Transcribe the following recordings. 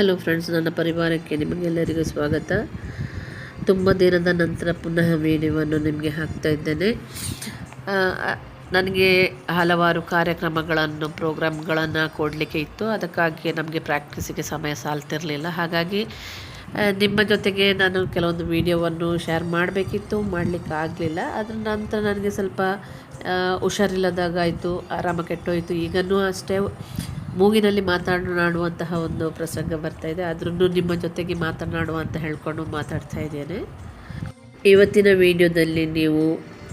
Hello friends, ನನ್ನ ಪರಿವಾರಕ್ಕೆ ನಿಮಗೆಲ್ಲರಿಗೂ ಸ್ವಾಗತ. ತುಂಬ ದಿನದ ನಂತರ ಪುನಃ ವಿಡಿಯೋವನ್ನು ನಿಮಗೆ ಹಾಕ್ತಾ ಇದ್ದೇನೆ. ನನಗೆ ಹಲವಾರು ಪ್ರೋಗ್ರಾಮ್ಗಳನ್ನು ಕೊಡಲಿಕ್ಕೆ ಇತ್ತು. ಅದಕ್ಕಾಗಿ ನಮಗೆ ಪ್ರಾಕ್ಟೀಸಿಗೆ ಸಮಯ ಸಾಲ್ತಿರಲಿಲ್ಲ. ಹಾಗಾಗಿ ನಿಮ್ಮ ಜೊತೆಗೆ ನಾನು ಕೆಲವೊಂದು ವಿಡಿಯೋವನ್ನು ಶೇರ್ ಮಾಡಬೇಕಿತ್ತು, ಮಾಡಲಿಕ್ಕಾಗಲಿಲ್ಲ. ಅದರ ನಂತರ ನನಗೆ ಸ್ವಲ್ಪ ಹುಷಾರಿಲ್ಲದಾಗಾಯಿತು, ಆರಾಮ ಕೆಟ್ಟೋಯಿತು. ಈಗಲೂ ಅಷ್ಟೇ ಮೂಗಿನಲ್ಲಿ ಮಾತನಾಡುವಂತಹ ಒಂದು ಪ್ರಸಂಗ ಬರ್ತಾಯಿದೆ. ಆದ್ರೂ ನಿಮ್ಮ ಜೊತೆಗೆ ಮಾತನಾಡುವ ಅಂತ ಹೇಳ್ಕೊಂಡು ಮಾತಾಡ್ತಾ ಇದ್ದೇನೆ. ಇವತ್ತಿನ ವಿಡಿಯೋದಲ್ಲಿ ನೀವು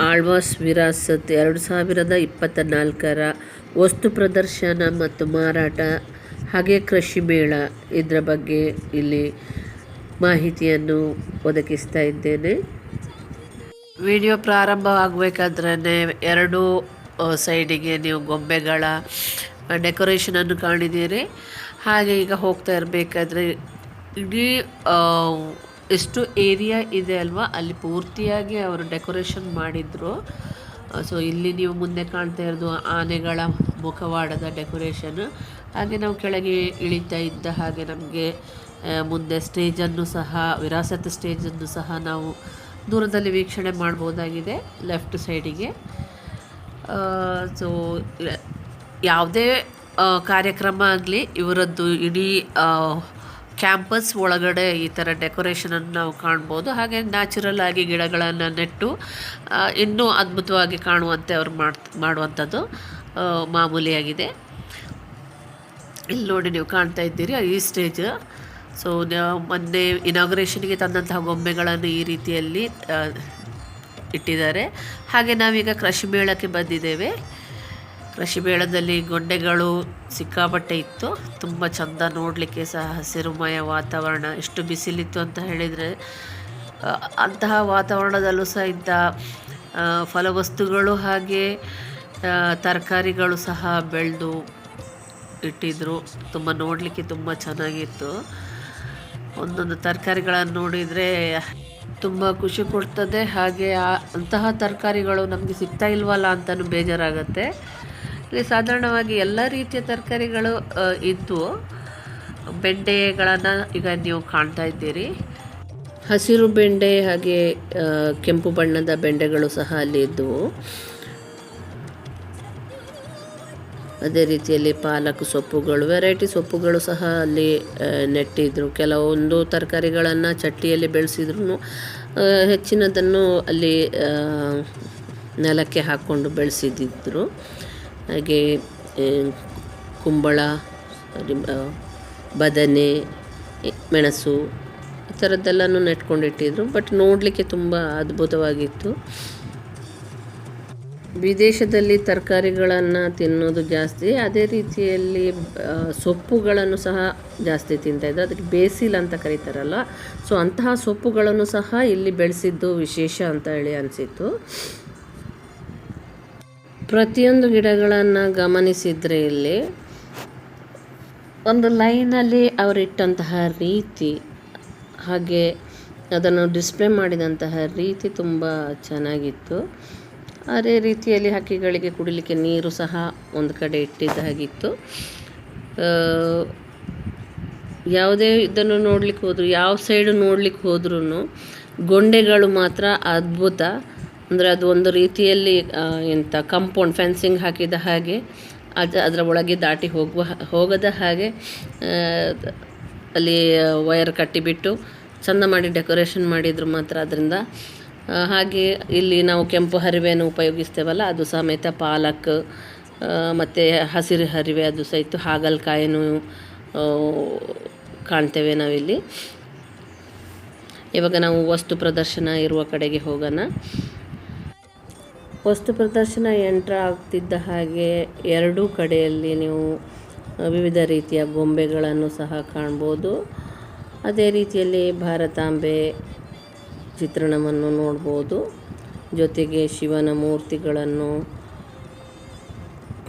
ಆಳ್ವಾಸ್ ವಿರಾಸತ್ 2024ರ ವಸ್ತು ಪ್ರದರ್ಶನ ಮತ್ತು ಮಾರಾಟ ಹಾಗೆ ಕೃಷಿ ಮೇಳ ಇದರ ಬಗ್ಗೆ ಇಲ್ಲಿ ಮಾಹಿತಿಯನ್ನು ಒದಗಿಸ್ತಾ ಇದ್ದೇನೆ. ವಿಡಿಯೋ ಪ್ರಾರಂಭವಾಗಬೇಕಾದ್ರೆ ಎರಡು ಸೈಡಿಗೆ ನೀವು ಗೊಂಬೆಗಳ ಡೆಕೋರೇಷನನ್ನು ಕಾಣಿದ್ದೀರಿ. ಹಾಗೆ ಈಗ ಹೋಗ್ತಾ ಇರಬೇಕಾದ್ರೆ ಇಡೀ ಎಷ್ಟು ಏರಿಯಾ ಇದೆ ಅಲ್ವಾ, ಅಲ್ಲಿ ಪೂರ್ತಿಯಾಗಿ ಅವರು ಡೆಕೋರೇಷನ್ ಮಾಡಿದರು. ಸೊ ಇಲ್ಲಿ ನೀವು ಮುಂದೆ ಕಾಣ್ತಾ ಇರೋದು ಆನೆಗಳ ಮುಖವಾಡದ ಡೆಕೋರೇಷನ್. ಹಾಗೆ ನಾವು ಕೆಳಗೆ ಇಳಿತಾ ಇದ್ದ ಹಾಗೆ ನಮಗೆ ಮುಂದೆ ಸ್ಟೇಜನ್ನು ಸಹ, ವಿರಾಸತ್ ಸ್ಟೇಜನ್ನು ಸಹ ನಾವು ದೂರದಲ್ಲಿ ವೀಕ್ಷಣೆ ಮಾಡ್ಬೋದಾಗಿದೆ ಲೆಫ್ಟ್ ಸೈಡಿಗೆ. ಸೊ ಯಾವುದೇ ಕಾರ್ಯಕ್ರಮ ಆಗಲಿ, ಇವರದ್ದು ಇಡೀ ಕ್ಯಾಂಪಸ್ ಒಳಗಡೆ ಈ ಥರ ಡೆಕೋರೇಷನನ್ನು ನಾವು ಕಾಣ್ಬೋದು. ಹಾಗೆ ನ್ಯಾಚುರಲ್ ಆಗಿ ಗಿಡಗಳನ್ನು ನೆಟ್ಟು ಇನ್ನೂ ಅದ್ಭುತವಾಗಿ ಕಾಣುವಂತೆ ಅವರು ಮಾಡುವಂಥದ್ದು ಮಾಮೂಲಿಯಾಗಿದೆ. ಇಲ್ಲಿ ನೋಡಿ ನೀವು ಕಾಣ್ತಾ ಇದ್ದೀರಿ ಈ ಸ್ಟೇಜ್. ಸೊ ಮೊನ್ನೆ ಇನಾಗ್ರೇಷನ್ಗೆ ತಂದಂತಹ ಗೊಂಬೆಗಳನ್ನು ಈ ರೀತಿಯಲ್ಲಿ ಇಟ್ಟಿದ್ದಾರೆ. ಹಾಗೆ ನಾವೀಗ ಕೃಷಿ ಮೇಳಕ್ಕೆ ಬಂದಿದ್ದೇವೆ. ಕೃಷಿ ಮೇಳದಲ್ಲಿ ಗೊಂಡೆಗಳು ಸಿಕ್ಕಾಪಟ್ಟೆ ಇತ್ತು. ತುಂಬ ಚೆಂದ ನೋಡಲಿಕ್ಕೆ ಸಹ, ಹಸಿರುಮಯ ವಾತಾವರಣ. ಎಷ್ಟು ಬಿಸಿಲಿತ್ತು ಅಂತ ಹೇಳಿದರೆ ಅಂತಹ ವಾತಾವರಣದಲ್ಲೂ ಸಹ ಇಂಥ ಫಲವಸ್ತುಗಳು ಹಾಗೆ ತರಕಾರಿಗಳು ಸಹ ಬೆಳೆದು ಇಟ್ಟಿದ್ದರು. ತುಂಬ ನೋಡಲಿಕ್ಕೆ ತುಂಬ ಚೆನ್ನಾಗಿತ್ತು. ಒಂದೊಂದು ತರಕಾರಿಗಳನ್ನು ನೋಡಿದರೆ ತುಂಬ ಖುಷಿ ಕೊಡ್ತದೆ. ಹಾಗೆ ಅಂತಹ ತರಕಾರಿಗಳು ನಮಗೆ ಸಿಗ್ತಾ ಇಲ್ವಲ್ಲ ಅಂತಲೂ ಬೇಜಾರಾಗುತ್ತೆ. ಇಲ್ಲಿ ಸಾಧಾರಣವಾಗಿ ಎಲ್ಲ ರೀತಿಯ ತರಕಾರಿಗಳು ಇದ್ದು, ಬೆಂಡೆಗಳನ್ನು ಈಗ ನೀವು ಕಾಣ್ತಾ ಇದ್ದೀರಿ. ಹಸಿರು ಬೆಂಡೆ ಹಾಗೆ ಕೆಂಪು ಬಣ್ಣದ ಬೆಂಡೆಗಳು ಸಹ ಅಲ್ಲಿ ಇದ್ದವು. ಅದೇ ರೀತಿಯಲ್ಲಿ ಪಾಲಕ್ ಸೊಪ್ಪುಗಳು, ವೆರೈಟಿ ಸೊಪ್ಪುಗಳು ಸಹ ಅಲ್ಲಿ ನೆಟ್ಟಿದ್ರು. ಕೆಲವೊಂದು ತರಕಾರಿಗಳನ್ನು ಚಟ್ಟಿಯಲ್ಲಿ ಬೆಳೆಸಿದ್ರು, ಹೆಚ್ಚಿನದನ್ನು ಅಲ್ಲಿ ನೆಲಕ್ಕೆ ಹಾಕ್ಕೊಂಡು ಬೆಳೆಸಿದ್ರು. ಹಾಗೆ ಕುಂಬಳ, ಬದನೆ, ಮೆಣಸು ಈ ಥರದ್ದೆಲ್ಲನೂ ನೆಟ್ಕೊಂಡಿಟ್ಟಿದ್ರು. ಬಟ್ ನೋಡಲಿಕ್ಕೆ ತುಂಬ ಅದ್ಭುತವಾಗಿತ್ತು. ವಿದೇಶದಲ್ಲಿ ತರಕಾರಿಗಳನ್ನು ತಿನ್ನೋದು ಜಾಸ್ತಿ, ಅದೇ ರೀತಿಯಲ್ಲಿ ಸೊಪ್ಪುಗಳನ್ನು ಸಹ ಜಾಸ್ತಿ ತಿಂತಾಯಿದ್ರು. ಅದಕ್ಕೆ ಬೇಸಿಲ್ ಅಂತ ಕರೀತಾರಲ್ಲ, ಸೊ ಅಂತಹ ಸೊಪ್ಪುಗಳನ್ನು ಸಹ ಇಲ್ಲಿ ಬೆಳೆಸಿದ್ದು ವಿಶೇಷ ಅಂತ ಹೇಳಿ ಅನಿಸಿತ್ತು. ಪ್ರತಿಯೊಂದು ಗಿಡಗಳನ್ನು ಗಮನಿಸಿದರೆ ಇಲ್ಲಿ ಒಂದು ಲೈನಲ್ಲಿ ಅವರಿಟ್ಟಂತಹ ರೀತಿ, ಹಾಗೆ ಅದನ್ನು ಡಿಸ್ಪ್ಲೇ ಮಾಡಿದಂತಹ ರೀತಿ ತುಂಬ ಚೆನ್ನಾಗಿತ್ತು. ಅದೇ ರೀತಿಯಲ್ಲಿ ಹಕ್ಕಿಗಳಿಗೆ ಕುಡಿಲಿಕ್ಕೆ ನೀರು ಸಹ ಒಂದು ಕಡೆ ಇಟ್ಟಿದ್ದ ಹಾಗಿತ್ತು. ಯಾವುದೇ ಇದನ್ನು ನೋಡ್ಲಿಕ್ಕೆ ಹೋದ್ರು, ಯಾವ ಸೈಡು ನೋಡ್ಲಿಕ್ಕೆ ಹೋದ್ರೂ ಗೊಂಡೆಗಳು ಮಾತ್ರ ಅದ್ಭುತ. ಅಂದರೆ ಅದು ಒಂದು ರೀತಿಯಲ್ಲಿ ಕಾಂಪೌಂಡ್ ಫೆನ್ಸಿಂಗ್ ಹಾಕಿದ ಹಾಗೆ, ಅದರ ಒಳಗೆ ದಾಟಿ ಹೋಗದ ಹಾಗೆ ಅಲ್ಲಿ ವಯರ್ ಕಟ್ಟಿಬಿಟ್ಟು ಚೆಂದ ಮಾಡಿ ಡೆಕೋರೇಷನ್ ಮಾಡಿದರು ಮಾತ್ರ ಅದರಿಂದ. ಹಾಗೆ ಇಲ್ಲಿ ನಾವು ಕೆಂಪು ಹರಿವೆಯನ್ನು ಉಪಯೋಗಿಸ್ತೇವಲ್ಲ, ಅದು ಸಮೇತ ಪಾಲಕ್ ಮತ್ತು ಹಸಿರು ಹರಿವೆ ಅದು ಸಹ ಇತ್ತು. ಹಾಗಲಕಾಯನ್ನು ಕಾಣ್ತೇವೆ ನಾವಿಲ್ಲಿ. ಇವಾಗ ನಾವು ವಸ್ತು ಪ್ರದರ್ಶನ ಇರುವ ಕಡೆಗೆ ಹೋಗೋಣ. ವಸ್ತು ಪ್ರದರ್ಶನ ಎಂಟ್ರ್ ಆಗ್ತಿದ್ದ ಹಾಗೆ ಎರಡೂ ಕಡೆಯಲ್ಲಿ ನೀವು ವಿವಿಧ ರೀತಿಯ ಗೊಂಬೆಗಳನ್ನು ಸಹ ಕಾಣ್ಬೋದು. ಅದೇ ರೀತಿಯಲ್ಲಿ ಭಾರತಾಂಬೆ ಚಿತ್ರಣವನ್ನು ನೋಡ್ಬೋದು. ಜೊತೆಗೆ ಶಿವನ ಮೂರ್ತಿಗಳನ್ನು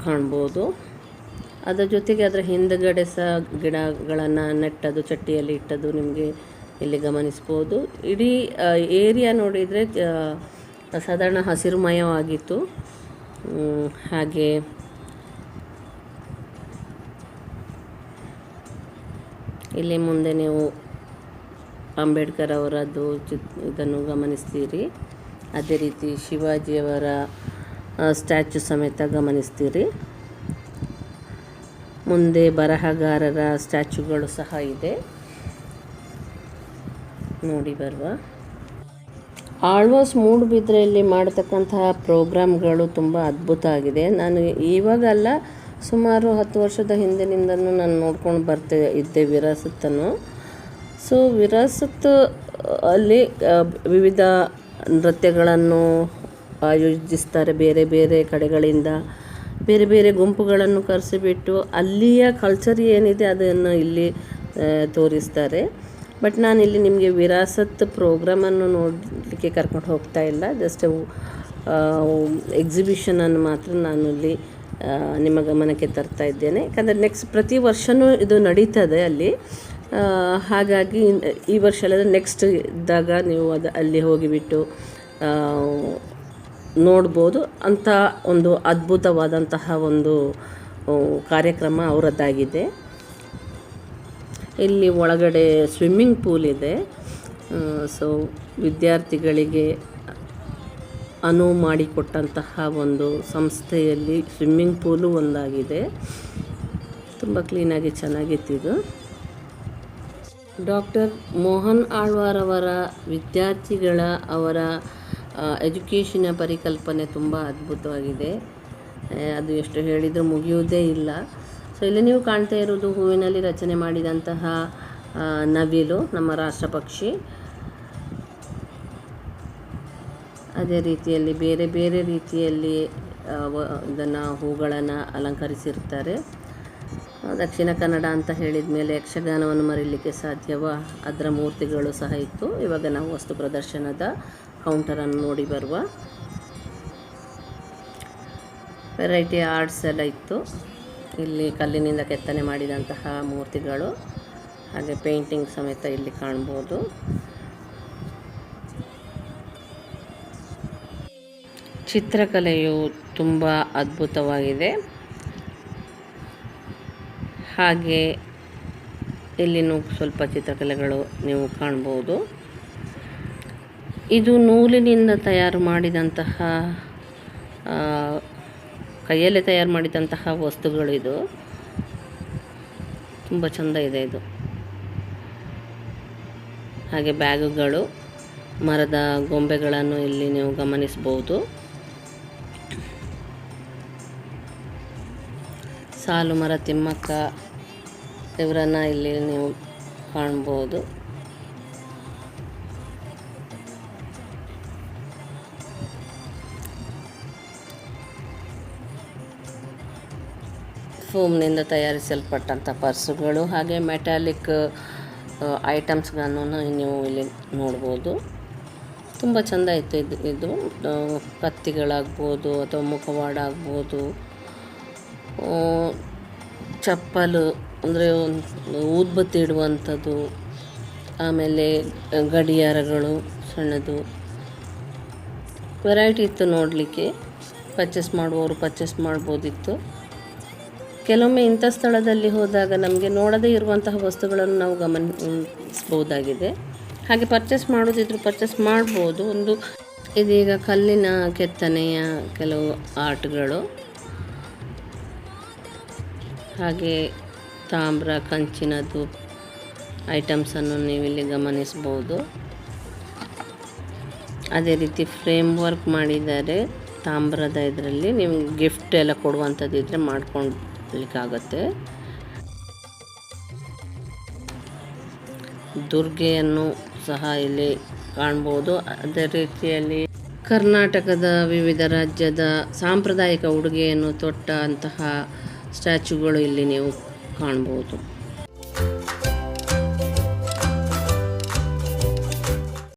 ಕಾಣ್ಬೋದು. ಅದರ ಜೊತೆಗೆ ಅದರ ಹಿಂದುಗಡೆ ಸಹ ಗಿಡಗಳನ್ನು ನೆಟ್ಟದು, ಚಟ್ಟಿಯಲ್ಲಿ ಇಟ್ಟದು ನಿಮಗೆ ಇಲ್ಲಿ ಗಮನಿಸ್ಬೋದು. ಇಡೀ ಏರಿಯಾ ನೋಡಿದರೆ ಸಾಧಾರಣ ಹಸಿರುಮಯವಾಗಿತ್ತು. ಹಾಗೆ ಇಲ್ಲಿ ಮುಂದೆ ನೀವು ಅಂಬೇಡ್ಕರ್ ಅವರದ್ದು ಇದನ್ನು ಗಮನಿಸ್ತೀರಿ. ಅದೇ ರೀತಿ ಶಿವಾಜಿಯವರ ಸ್ಟ್ಯಾಚ್ಯು ಸಮೇತ ಗಮನಿಸ್ತೀರಿ. ಮುಂದೆ ಬರಹಗಾರರ ಸ್ಟ್ಯಾಚ್ಯುಗಳು ಸಹ ಇದೆ, ನೋಡಿ ಬರುವ. ಆಳ್ವಾಸ್ ಮೂಡುಬಿದ್ರೆಯಲ್ಲಿ ಮಾಡತಕ್ಕಂತಹ ಪ್ರೋಗ್ರಾಮ್ಗಳು ತುಂಬ ಅದ್ಭುತ ಆಗಿದೆ. ನಾನು ಇವಾಗಲ್ಲ, ಸುಮಾರು 10 ವರ್ಷದ ಹಿಂದಿನಿಂದನೂ ನಾನು ನೋಡ್ಕೊಂಡು ಇದ್ದೆ ವಿರಾಸತ್ತನ್ನು. ಸೊ ವಿರಾಸತ್ ಅಲ್ಲಿ ವಿವಿಧ ನೃತ್ಯಗಳನ್ನು ಆಯೋಜಿಸ್ತಾರೆ. ಬೇರೆ ಬೇರೆ ಕಡೆಗಳಿಂದ ಬೇರೆ ಬೇರೆ ಗುಂಪುಗಳನ್ನು ಕರೆಸಿಬಿಟ್ಟು ಅಲ್ಲಿಯ ಕಲ್ಚರ್ ಏನಿದೆ ಅದನ್ನು ಇಲ್ಲಿ ತೋರಿಸ್ತಾರೆ. ಬಟ್ ನಾನಿಲ್ಲಿ ನಿಮಗೆ ವಿರಾಸತ್ ಪ್ರೋಗ್ರಾಮನ್ನು ನೋಡಲಿಕ್ಕೆ ಕರ್ಕೊಂಡು ಹೋಗ್ತಾ ಇಲ್ಲ, ಜಸ್ಟ್ ಎಕ್ಸಿಬಿಷನನ್ನು ಮಾತ್ರ ನಾನು ಇಲ್ಲಿ ನಿಮ್ಮ ಗಮನಕ್ಕೆ ತರ್ತಾ ಇದ್ದೇನೆ. ಯಾಕಂದರೆ ನೆಕ್ಸ್ಟ್ ಪ್ರತಿ ವರ್ಷವೂ ಇದು ನಡೀತದೆ ಅಲ್ಲಿ. ಹಾಗಾಗಿ ಈ ವರ್ಷ ಅಲ್ಲದೆ ನೆಕ್ಸ್ಟ್ ಇದ್ದಾಗ ನೀವು ಅಲ್ಲಿ ಹೋಗಿಬಿಟ್ಟು ನೋಡ್ಬೋದು. ಅಂಥ ಒಂದು ಅದ್ಭುತವಾದಂತಹ ಒಂದು ಕಾರ್ಯಕ್ರಮ ಅವರದ್ದಾಗಿದೆ. ಇಲ್ಲಿ ಒಳಗಡೆ ಸ್ವಿಮ್ಮಿಂಗ್ ಪೂಲ್ ಇದೆ. ಸೊ ವಿದ್ಯಾರ್ಥಿಗಳಿಗೆ ಅನುವು ಮಾಡಿಕೊಟ್ಟಂತಹ ಒಂದು ಸಂಸ್ಥೆಯಲ್ಲಿ ಸ್ವಿಮ್ಮಿಂಗ್ ಪೂಲು ಒಂದಾಗಿದೆ. ತುಂಬ ಕ್ಲೀನಾಗಿ ಚೆನ್ನಾಗಿತ್ತಿದು. ಡಾಕ್ಟರ್ ಮೋಹನ್ ಆಳ್ವಾರ್ ಅವರ ವಿದ್ಯಾರ್ಥಿಗಳ ಅವರ ಎಜುಕೇಷನ್ನ ಪರಿಕಲ್ಪನೆ ತುಂಬ ಅದ್ಭುತವಾಗಿದೆ. ಅದು ಎಷ್ಟು ಹೇಳಿದರೂ ಮುಗಿಯುವುದೇ ಇಲ್ಲ. ಸೊ ಇಲ್ಲಿ ನೀವು ಕಾಣ್ತಾ ಇರೋದು ಹೂವಿನಲ್ಲಿ ರಚನೆ ಮಾಡಿದಂತಹ ನವಿಲು, ನಮ್ಮ ರಾಷ್ಟ್ರ ಪಕ್ಷಿ. ಅದೇ ರೀತಿಯಲ್ಲಿ ಬೇರೆ ಬೇರೆ ರೀತಿಯಲ್ಲಿ ಇದನ್ನು ಹೂಗಳನ್ನು ಅಲಂಕರಿಸಿರ್ತಾರೆ. ದಕ್ಷಿಣ ಕನ್ನಡ ಅಂತ ಹೇಳಿದ ಮೇಲೆ ಯಕ್ಷಗಾನವನ್ನು ಮರೀಲಿಕ್ಕೆ ಸಾಧ್ಯವಾ? ಅದರ ಮೂರ್ತಿಗಳು ಸಹ ಇತ್ತು. ಇವಾಗ ನಾವು ವಸ್ತು ಪ್ರದರ್ಶನದ ಕೌಂಟರನ್ನು ನೋಡಿ ಬರುವ. ವೆರೈಟಿ ಆರ್ಟ್ಸ್ ಎಲ್ಲ ಇತ್ತು. ಇಲ್ಲಿ ಕಲ್ಲಿನಿಂದ ಕೆತ್ತನೆ ಮಾಡಿದಂತಹ ಮೂರ್ತಿಗಳು, ಹಾಗೆ ಪೇಂಟಿಂಗ್ ಸಮೇತ ಇಲ್ಲಿ ಕಾಣ್ಬೋದು. ಚಿತ್ರಕಲೆಯು ತುಂಬ ಅದ್ಭುತವಾಗಿದೆ. ಹಾಗೆ ಇಲ್ಲಿನೂ ಸ್ವಲ್ಪ ಚಿತ್ರಕಲೆಗಳು ನೀವು ಕಾಣ್ಬೋದು. ಇದು ನೂಲಿನಿಂದ ತಯಾರು ಮಾಡಿದಂತಹ ಕೈಯಲ್ಲೇ ತಯಾರು ಮಾಡಿದಂತಹ ವಸ್ತುಗಳು. ಇದು ತುಂಬ ಚೆಂದ ಇದೆ ಇದು. ಹಾಗೆ ಬ್ಯಾಗುಗಳು, ಮರದ ಗೊಂಬೆಗಳನ್ನು ಇಲ್ಲಿ ನೀವು ಗಮನಿಸ್ಬೋದು. ಸಾಲು ಮರ ತಿಮ್ಮಕ್ಕ ಇವರನ್ನು ಇಲ್ಲಿ ನೀವು ಕಾಣ್ಬೋದು. ಫೋಮ್ನಿಂದ ತಯಾರಿಸಲ್ಪಟ್ಟಂಥ ಪರ್ಸುಗಳು, ಹಾಗೆ ಮೆಟಾಲಿಕ್ ಐಟಮ್ಸ್ಗಳನ್ನು ನೀವು ಇಲ್ಲಿ ನೋಡ್ಬೋದು. ತುಂಬ ಚೆಂದ ಇತ್ತು ಇದು ಕತ್ತಿಗಳಾಗ್ಬೋದು ಅಥವಾ ಮುಖವಾಡ ಆಗ್ಬೋದು, ಚಪ್ಪಲು ಅಂದರೆ ಊದ್ಬತ್ತಿ ಇಡುವಂಥದ್ದು, ಆಮೇಲೆ ಗಡಿಯಾರಗಳು ಸಣ್ಣದು, ವೆರೈಟಿ ಇತ್ತು ನೋಡಲಿಕ್ಕೆ. ಪರ್ಚೇಸ್ ಮಾಡುವವರು ಪರ್ಚೇಸ್ ಮಾಡ್ಬೋದಿತ್ತು. ಕೆಲವೊಮ್ಮೆ ಇಂಥ ಸ್ಥಳದಲ್ಲಿ ಹೋದಾಗ ನಮಗೆ ನೋಡದೇ ಇರುವಂತಹ ವಸ್ತುಗಳನ್ನು ನಾವು ಗಮನಿಸ್ಬೋದಾಗಿದೆ. ಹಾಗೆ ಪರ್ಚೇಸ್ ಮಾಡೋದಿದ್ರು ಪರ್ಚೇಸ್ ಮಾಡ್ಬೋದು. ಇದೀಗ ಕಲ್ಲಿನ ಕೆತ್ತನೆಯ ಕೆಲವು ಆರ್ಟ್ಗಳು, ಹಾಗೆ ತಾಮ್ರ ಕಂಚಿನದು ಐಟಮ್ಸನ್ನು ನೀವಿಲ್ಲಿ ಗಮನಿಸ್ಬೋದು. ಅದೇ ರೀತಿ ಫ್ರೇಮ್ ವರ್ಕ್ ಮಾಡಿದ್ದಾರೆ ತಾಮ್ರದ ಇದರಲ್ಲಿ. ನಿಮ್ಗೆ ಗಿಫ್ಟ್ ಎಲ್ಲ ಕೊಡುವಂಥದ್ದು ಇದ್ದರೆ ಮಾಡ್ಕೊಳ್ಳಿಕ್ಕಾಗತ್ತೆ. ದುರ್ಗೆಯನ್ನು ಸಹ ಇಲ್ಲಿ ಕಾಣ್ಬೋದು. ಅದೇ ರೀತಿಯಲ್ಲಿ ಕರ್ನಾಟಕದ ವಿವಿಧ ರಾಜ್ಯದ ಸಾಂಪ್ರದಾಯಿಕ ಉಡುಗೆಯನ್ನು ತೊಟ್ಟಂತಹ ಸ್ಟ್ಯಾಚ್ಯುಗಳು ಇಲ್ಲಿ ನೀವು ಕಾಣ್ಬೋದು.